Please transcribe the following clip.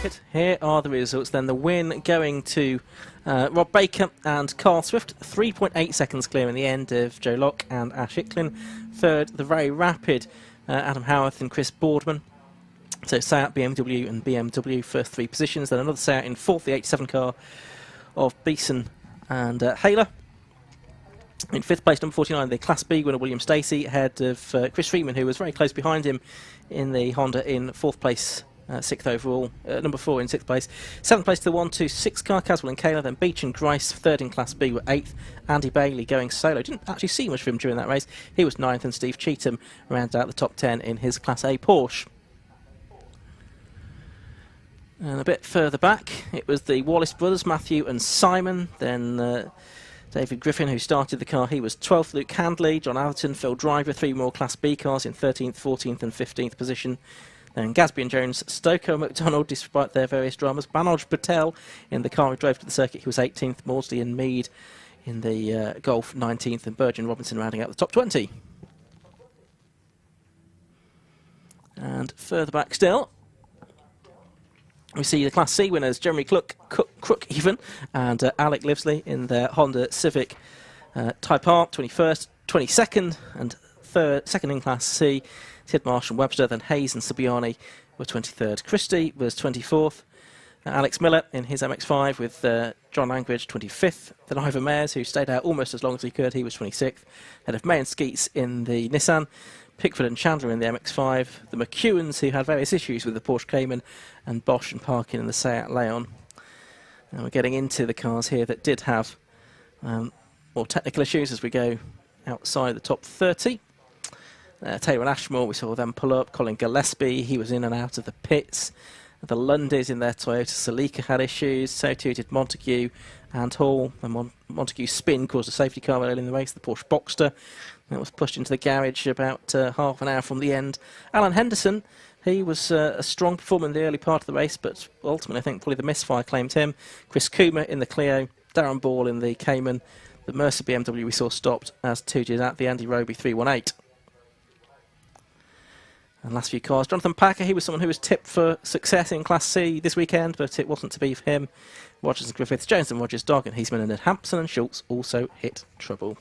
Good. Here are the results then. The win going to Rob Baker and Carl Swift, 3.8 seconds clear in the end of Joe Locke and Ash Icklin. Third, the very rapid Adam Howarth and Chris Boardman. So Seat, BMW and BMW first three positions. Then another Seat in fourth, the 87 car of Beeson and Hayler. In fifth place, number 49, the Class B winner William Stacey, ahead of Chris Freeman, who was very close behind him in the Honda in fourth place. Sixth overall, number 4 in sixth place. Seventh place to the 1-2-6 car, Caswell and Kayla, then Beach and Grice, third in Class B, were eighth. Andy Bailey going solo. Didn't actually see much of him during that race. He was ninth, and Steve Cheetham rounded out the top 10 in his Class A Porsche. And a bit further back, it was the Wallace brothers, Matthew and Simon. Then David Griffin, who started the car, he was 12th. Luke Handley, John Atherton, Phil Driver, three more Class B cars in 13th, 14th and 15th position. Then Gadsby and Jones, Stoker, McDonald, despite their various dramas. Manoj Patel in the car who drove to the circuit, he was 18th. Maudsley and Mead in the Golf, 19th. And Burge and Robinson rounding out the top 20. And further back still, we see the Class C winners, Jeremy Crook even, and Alec Livesley in their Honda Civic Type R, 21st, 22nd, and second in Class C. Sid Marsh and Webster, then Hayes and Sabiani were 23rd. Christie was 24th. Alex Miller in his MX-5 with John Langridge, 25th. Then Ivor Mayers, who stayed out almost as long as he could, he was 26th. Head of May and Skeets in the Nissan. Pickford and Chandler in the MX-5. The McEwens, who had various issues with the Porsche Cayman. And Bosch and Parkin in the Seat Leon. And we're getting into the cars here that did have more technical issues as we go outside the top 30. Taylor and Ashmore, we saw them pull up. Colin Gillespie, he was in and out of the pits. The Lundys in their Toyota Celica had issues. So too did Montague and Hall. And Montague's spin caused a safety car early in the race, the Porsche Boxster. That was pushed into the garage about half an hour from the end. Alan Henderson, he was a strong performer in the early part of the race, but ultimately I think probably the misfire claimed him. Chris Coomer in the Clio. Darren Ball in the Cayman. The Mercer BMW we saw stopped, as too did at the Andy Roby 318. And last few cars, Jonathan Packer, he was someone who was tipped for success in Class C this weekend, but it wasn't to be for him. Rogers and Griffiths, Jones and Rogers, Dog and Heisman and Hampson and Schultz also hit trouble.